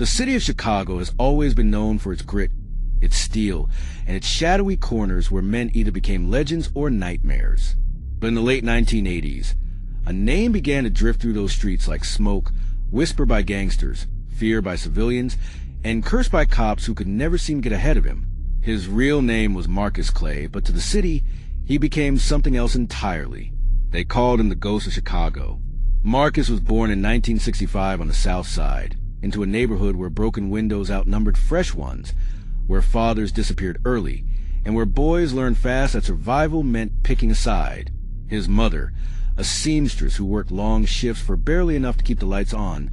The city of Chicago has always been known for its grit, its steel, and its shadowy corners where men either became legends or nightmares. But in the late 1980s, a name began to drift through those streets like smoke, whispered by gangsters, feared by civilians, and cursed by cops who could never seem to get ahead of him. His real name was Marcus Clay, but to the city, he became something else entirely. They called him the Ghost of Chicago. Marcus was born in 1965 on the South Side, into a neighborhood where broken windows outnumbered fresh ones, where fathers disappeared early, and where boys learned fast that survival meant picking a side. His mother, a seamstress who worked long shifts for barely enough to keep the lights on,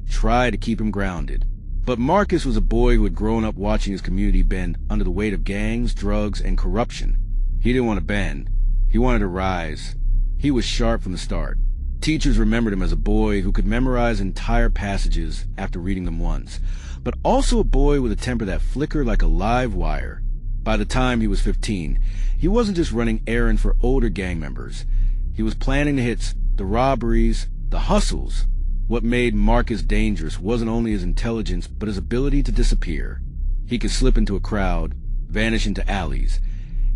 tried to keep him grounded. But Marcus was a boy who had grown up watching his community bend under the weight of gangs, drugs, and corruption. He didn't want to bend. He wanted to rise. He was sharp from the start. Teachers remembered him as a boy who could memorize entire passages after reading them once, but also a boy with a temper that flickered like a live wire. By the time he was 15, he wasn't just running errands for older gang members. He was planning the hits, the robberies, the hustles. What made Marcus dangerous wasn't only his intelligence, but his ability to disappear. He could slip into a crowd, vanish into alleys,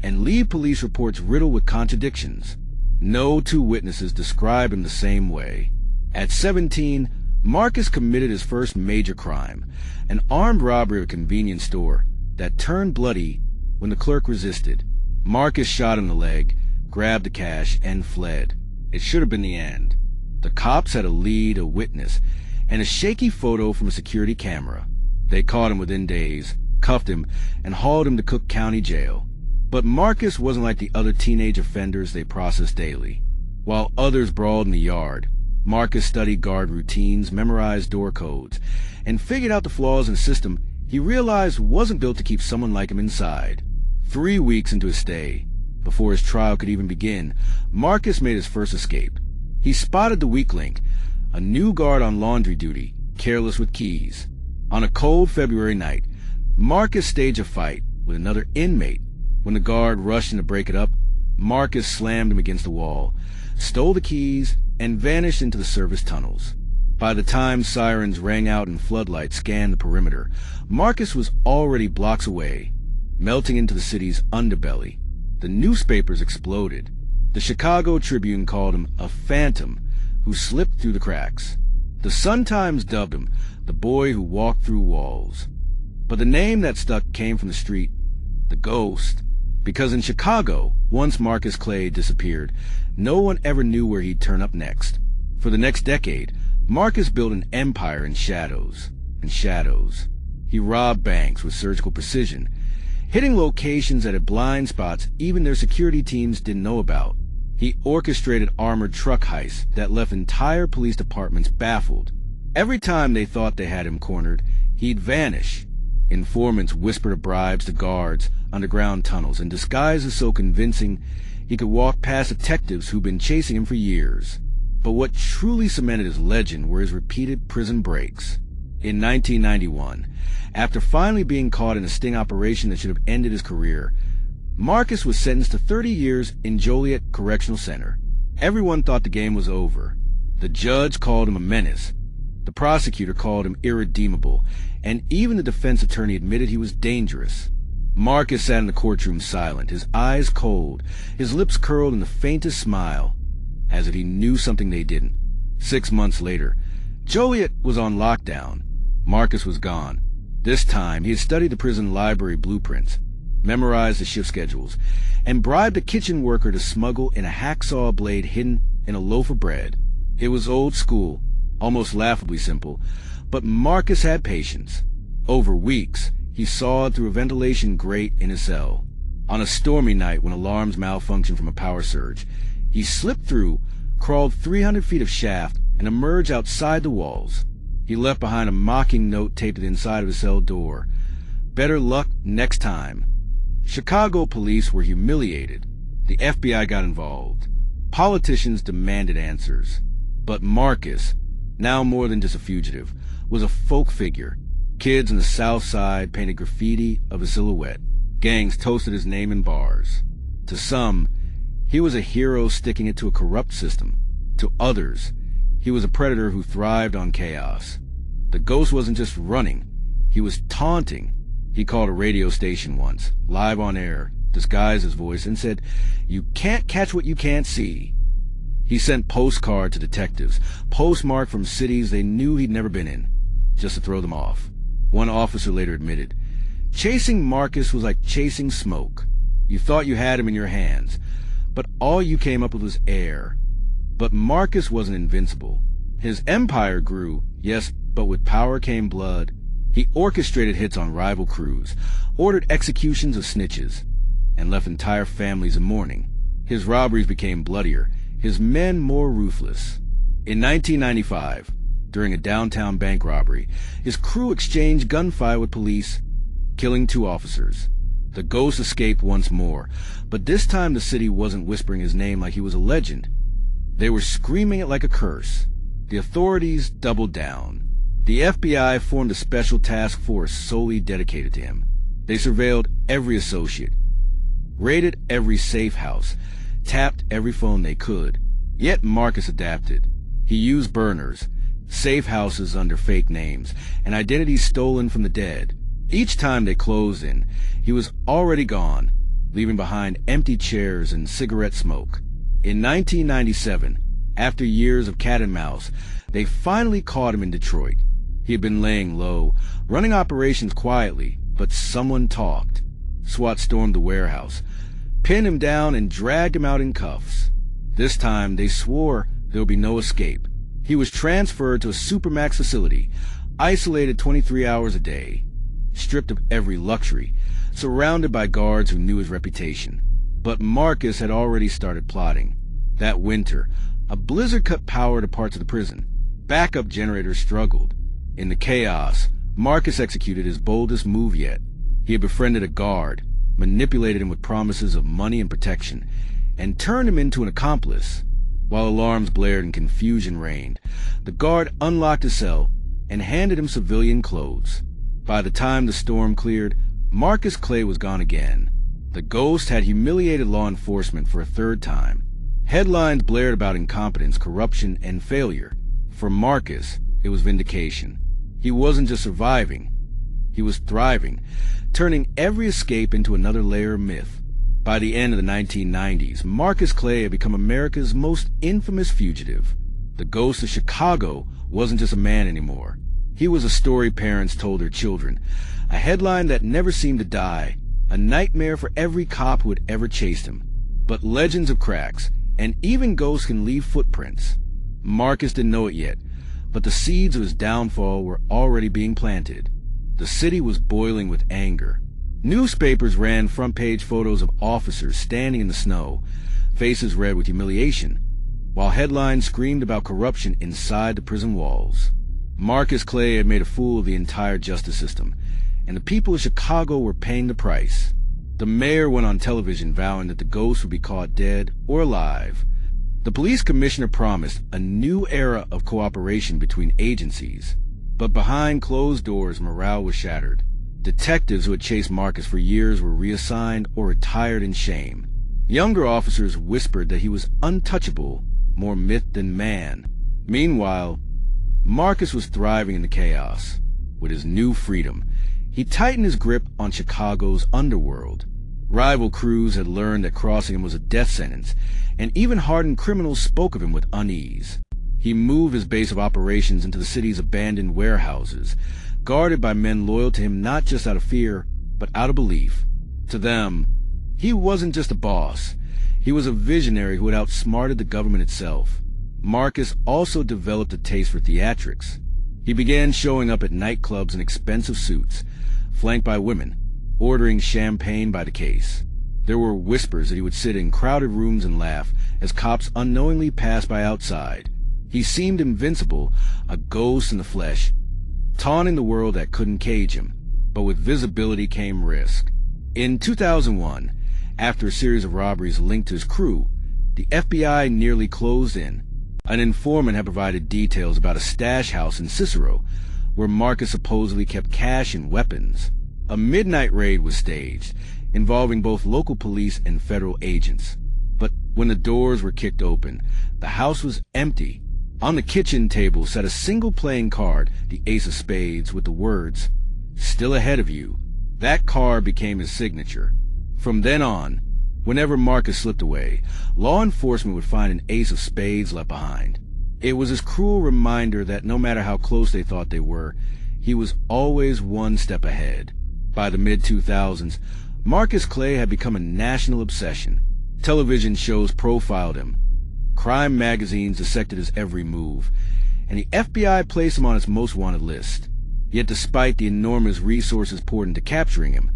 and leave police reports riddled with contradictions. No two witnesses describe him the same way. At 17, Marcus committed his first major crime, an armed robbery of a convenience store that turned bloody when the clerk resisted. Marcus shot him in the leg, grabbed the cash, and fled. It should have been the end. The cops had a lead, a witness, and a shaky photo from a security camera. They caught him within days, cuffed him, and hauled him to Cook County Jail. But Marcus wasn't like the other teenage offenders they processed daily. While others brawled in the yard, Marcus studied guard routines, memorized door codes, and figured out the flaws in a system he realized wasn't built to keep someone like him inside. 3 weeks into his stay, before his trial could even begin, Marcus made his first escape. He spotted the weak link, a new guard on laundry duty, careless with keys. On a cold February night, Marcus staged a fight with another inmate. When the guard rushed in to break it up, Marcus slammed him against the wall, stole the keys, and vanished into the service tunnels. By the time sirens rang out and floodlights scanned the perimeter, Marcus was already blocks away, melting into the city's underbelly. The newspapers exploded. The Chicago Tribune called him a phantom who slipped through the cracks. The Sun-Times dubbed him the boy who walked through walls. But the name that stuck came from the street, the Ghost. Because in Chicago, once Marcus Clay disappeared, no one ever knew where he'd turn up next. For the next decade, Marcus built an empire in shadows and shadows. He robbed banks with surgical precision, hitting locations that had blind spots even their security teams didn't know about. He orchestrated armored truck heists that left entire police departments baffled. Every time they thought they had him cornered, he'd vanish. Informants whispered bribes to guards underground tunnels in disguises so convincing he could walk past detectives who'd been chasing him for years. But what truly cemented his legend were his repeated prison breaks. In 1991, after finally being caught in a sting operation that should have ended his career, Marcus was sentenced to 30 years in Joliet Correctional Center. Everyone thought the game was over. The judge called him a menace. The prosecutor called him irredeemable, and even the defense attorney admitted he was dangerous. Marcus sat in the courtroom silent, his eyes cold, his lips curled in the faintest smile, as if he knew something they didn't. 6 months later, Joliet was on lockdown. Marcus was gone. This time, he had studied the prison library blueprints, memorized the shift schedules, and bribed a kitchen worker to smuggle in a hacksaw blade hidden in a loaf of bread. It was old school, almost laughably simple, but Marcus had patience. Over weeks, he sawed through a ventilation grate in his cell. On a stormy night when alarms malfunctioned from a power surge, he slipped through, crawled 300 feet of shaft, and emerged outside the walls. He left behind a mocking note taped to the inside of his cell door. Better luck next time. Chicago police were humiliated. The FBI got involved. Politicians demanded answers. But Marcus, now more than just a fugitive, was a folk figure. Kids in the South Side painted graffiti of his silhouette. Gangs toasted his name in bars. To some, he was a hero sticking it to a corrupt system. To others, he was a predator who thrived on chaos. The ghost wasn't just running, he was taunting. He called a radio station once, live on air, disguised his voice, and said, "You can't catch what you can't see." He sent postcards to detectives, postmarked from cities they knew he'd never been in, just to throw them off. One officer later admitted, "Chasing Marcus was like chasing smoke. You thought you had him in your hands, but all you came up with was air." But Marcus wasn't invincible. His empire grew, yes, but with power came blood. He orchestrated hits on rival crews, ordered executions of snitches, and left entire families in mourning. His robberies became bloodier, his men more ruthless. In 1995, during a downtown bank robbery, his crew exchanged gunfire with police, killing 2 officers. The ghost escaped once more, but this time the city wasn't whispering his name like he was a legend. They were screaming it like a curse. The authorities doubled down. The FBI formed a special task force solely dedicated to him. They surveilled every associate, raided every safe house, tapped every phone they could. Yet Marcus adapted. He used burners, safe houses under fake names, and identities stolen from the dead. Each time they closed in, he was already gone, leaving behind empty chairs and cigarette smoke. In 1997, after years of cat and mouse, they finally caught him in Detroit. He had been laying low, running operations quietly, but someone talked. SWAT stormed the warehouse, pinned him down, and dragged him out in cuffs. This time, they swore there would be no escape. He was transferred to a supermax facility, isolated 23 hours a day, stripped of every luxury, surrounded by guards who knew his reputation. But Marcus had already started plotting. That winter, a blizzard cut power to parts of the prison. Backup generators struggled. In the chaos, Marcus executed his boldest move yet. He had befriended a guard, manipulated him with promises of money and protection, and turned him into an accomplice. While alarms blared and confusion reigned, the guard unlocked his cell and handed him civilian clothes. By the time the storm cleared, Marcus Clay was gone again. The ghost had humiliated law enforcement for a 3rd time. Headlines blared about incompetence, corruption, and failure. For Marcus, it was vindication. He wasn't just surviving, he was thriving, turning every escape into another layer of myth. By the end of the 1990s, Marcus Clay had become America's most infamous fugitive. The ghost of Chicago wasn't just a man anymore. He was a story parents told their children, a headline that never seemed to die, a nightmare for every cop who had ever chased him. But legends of cracks, and even ghosts can leave footprints. Marcus didn't know it yet, but the seeds of his downfall were already being planted. The city was boiling with anger. Newspapers ran front-page photos of officers standing in the snow, faces red with humiliation, while headlines screamed about corruption inside the prison walls. Marcus Clay had made a fool of the entire justice system, and the people of Chicago were paying the price. The mayor went on television vowing that the ghost would be caught dead or alive. The police commissioner promised a new era of cooperation between agencies. But behind closed doors, morale was shattered. Detectives who had chased Marcus for years were reassigned or retired in shame. Younger officers whispered that he was untouchable, more myth than man. Meanwhile, Marcus was thriving in the chaos. With his new freedom, he tightened his grip on Chicago's underworld. Rival crews had learned that crossing him was a death sentence, and even hardened criminals spoke of him with unease. He moved his base of operations into the city's abandoned warehouses, guarded by men loyal to him not just out of fear, but out of belief. To them, he wasn't just a boss. He was a visionary who had outsmarted the government itself. Marcus also developed a taste for theatrics. He began showing up at nightclubs in expensive suits, flanked by women, ordering champagne by the case. There were whispers that he would sit in crowded rooms and laugh as cops unknowingly passed by outside. He seemed invincible, a ghost in the flesh, taunting the world that couldn't cage him. But with visibility came risk. In 2001, after a series of robberies linked to his crew, the FBI nearly closed in. An informant had provided details about a stash house in Cicero, where Marcus supposedly kept cash and weapons. A midnight raid was staged, involving both local police and federal agents. But when the doors were kicked open, the house was empty, On the kitchen table sat a single playing card, the ace of spades, with the words, "Still ahead of you." That card became his signature. From then on, whenever Marcus slipped away, law enforcement would find an ace of spades left behind. It was his cruel reminder that no matter how close they thought they were, he was always one step ahead. By the mid-2000s, Marcus Clay had become a national obsession. Television shows profiled him. Crime magazines dissected his every move, and the FBI placed him on its most wanted list. Yet despite the enormous resources poured into capturing him,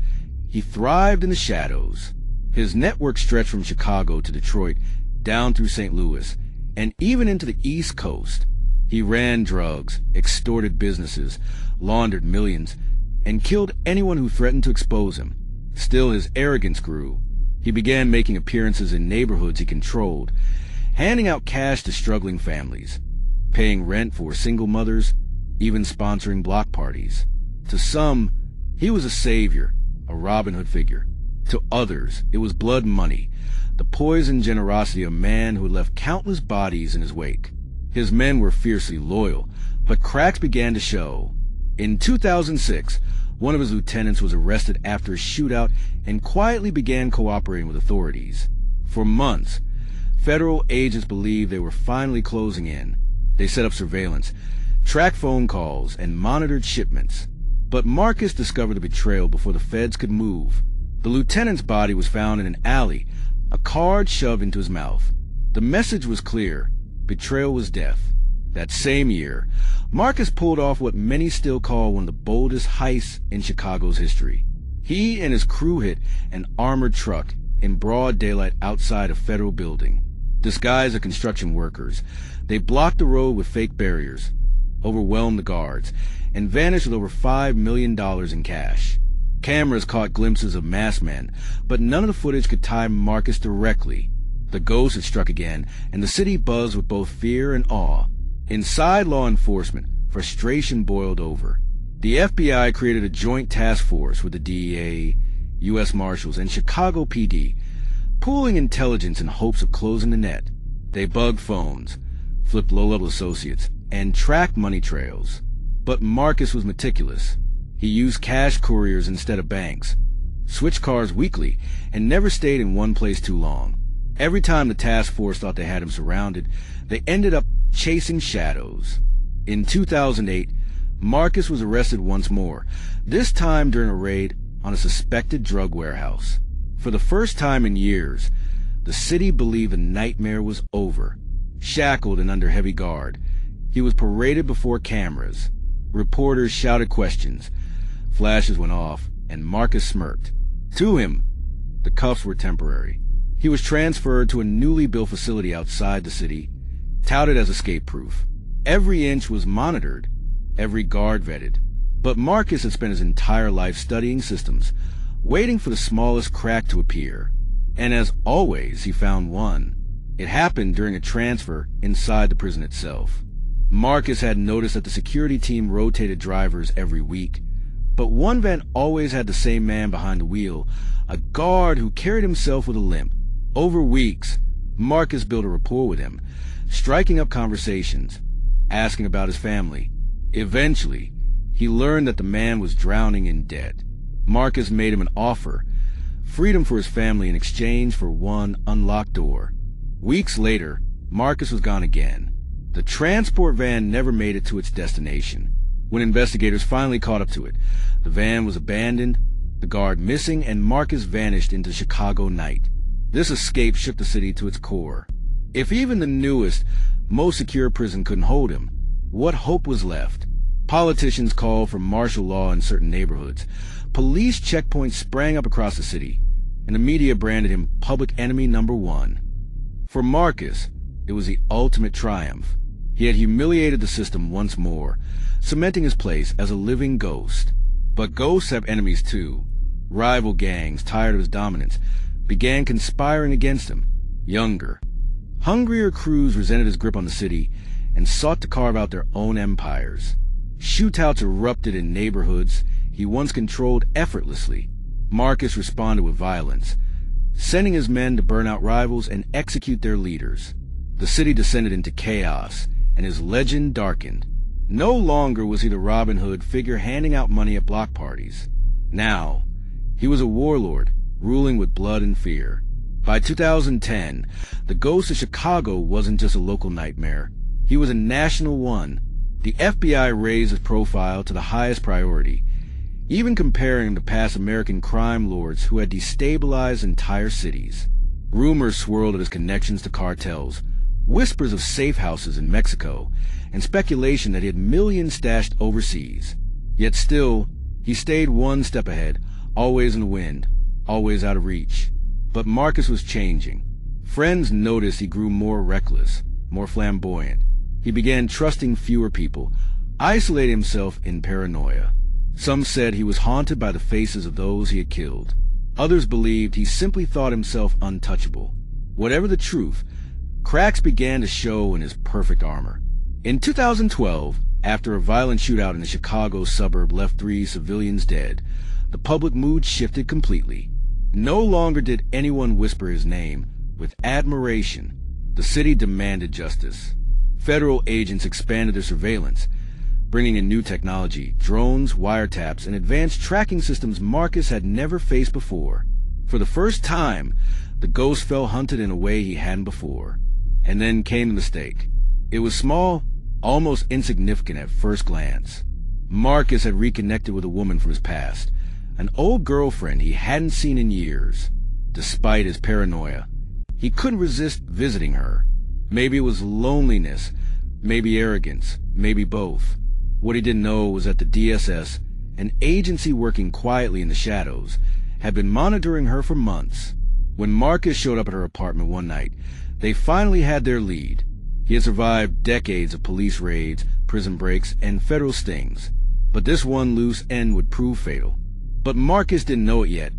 he thrived in the shadows. His network stretched from Chicago to Detroit, down through St. Louis, and even into the East Coast. He ran drugs, extorted businesses, laundered millions, and killed anyone who threatened to expose him. Still, his arrogance grew. He began making appearances in neighborhoods he controlled, handing out cash to struggling families, paying rent for single mothers, even sponsoring block parties. To some, he was a savior, a Robin Hood figure. To others, it was blood money, the poisoned generosity of a man who had left countless bodies in his wake. His men were fiercely loyal, but cracks began to show. In 2006, one of his lieutenants was arrested after a shootout and quietly began cooperating with authorities. For months, federal agents believed they were finally closing in. They set up surveillance, tracked phone calls, and monitored shipments. But Marcus discovered the betrayal before the feds could move. The lieutenant's body was found in an alley, a card shoved into his mouth. The message was clear. Betrayal was death. That same year, Marcus pulled off what many still call one of the boldest heists in Chicago's history. He and his crew hit an armored truck in broad daylight outside a federal building. Disguised as construction workers, they blocked the road with fake barriers, overwhelmed the guards, and vanished with over $5 million in cash. Cameras caught glimpses of masked men, but none of the footage could tie Marcus directly. The ghost had struck again, and the city buzzed with both fear and awe. Inside law enforcement, frustration boiled over. The FBI created a joint task force with the DEA, U.S. Marshals, and Chicago PD, pooling intelligence in hopes of closing the net. They bugged phones, flipped low-level associates, and tracked money trails. But Marcus was meticulous. He used cash couriers instead of banks, switched cars weekly, and never stayed in one place too long. Every time the task force thought they had him surrounded, they ended up chasing shadows. In 2008, Marcus was arrested once more, this time during a raid on a suspected drug warehouse. For the first time in years, the city believed the nightmare was over. Shackled and under heavy guard, he was paraded before cameras. Reporters shouted questions. Flashes went off, and Marcus smirked. To him, the cuffs were temporary. He was transferred to a newly built facility outside the city, touted as escape-proof. Every inch was monitored, every guard vetted. But Marcus had spent his entire life studying systems, waiting for the smallest crack to appear. And as always, he found one. It happened during a transfer inside the prison itself. Marcus had noticed that the security team rotated drivers every week, but one van always had the same man behind the wheel, a guard who carried himself with a limp. Over weeks, Marcus built a rapport with him, striking up conversations, asking about his family. Eventually, he learned that the man was drowning in debt. Marcus made him an offer, freedom for his family in exchange for one unlocked door. Weeks later, Marcus was gone again. The transport van never made it to its destination. When investigators finally caught up to it, the van was abandoned, the guard missing, and Marcus vanished into Chicago night. This escape shook the city to its core. If even the newest, most secure prison couldn't hold him, what hope was left? Politicians called for martial law in certain neighborhoods. Police checkpoints sprang up across the city, and the media branded him public enemy number one. For Marcus, it was the ultimate triumph. He had humiliated the system once more, cementing his place as a living ghost. But ghosts have enemies too. Rival gangs, tired of his dominance, began conspiring against him. Younger, hungrier crews resented his grip on the city and sought to carve out their own empires. Shootouts erupted in neighborhoods he once controlled effortlessly. Marcus responded with violence, sending his men to burn out rivals and execute their leaders. The city descended into chaos, and his legend darkened. No longer was he the Robin Hood figure handing out money at block parties. Now, he was a warlord, ruling with blood and fear. By 2010, the ghost of Chicago wasn't just a local nightmare. He was a national one. The FBI raised his profile to the highest priority, even comparing him to past American crime lords who had destabilized entire cities. Rumors swirled of his connections to cartels, whispers of safe houses in Mexico, and speculation that he had millions stashed overseas. Yet still, he stayed one step ahead, always in the wind, always out of reach. But Marcus was changing. Friends noticed he grew more reckless, more flamboyant. He began trusting fewer people, isolating himself in paranoia. Some said he was haunted by the faces of those he had killed. Others believed he simply thought himself untouchable. Whatever the truth, cracks began to show in his perfect armor. In 2012, after a violent shootout in a Chicago suburb left 3 civilians dead, the public mood shifted completely. No longer did anyone whisper his name. With admiration, the city demanded justice. Federal agents expanded their surveillance, bringing in new technology, drones, wiretaps, and advanced tracking systems Marcus had never faced before. For the first time, the ghost felt hunted in a way he hadn't before. And then came the mistake. It was small, almost insignificant at first glance. Marcus had reconnected with a woman from his past, an old girlfriend he hadn't seen in years. Despite his paranoia, he couldn't resist visiting her. Maybe it was loneliness, maybe arrogance, maybe both. What he didn't know was that the DSS, an agency working quietly in the shadows, had been monitoring her for months. When Marcus showed up at her apartment one night, they finally had their lead. He had survived decades of police raids, prison breaks, and federal stings. But this one loose end would prove fatal. But Marcus didn't know it yet.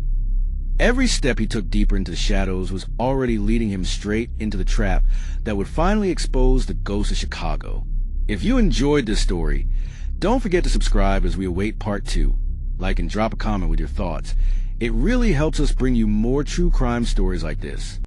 Every step he took deeper into the shadows was already leading him straight into the trap that would finally expose the ghost of Chicago. If you enjoyed this story, don't forget to subscribe as we await part 2. Like and drop a comment with your thoughts. It really helps us bring you more true crime stories like this.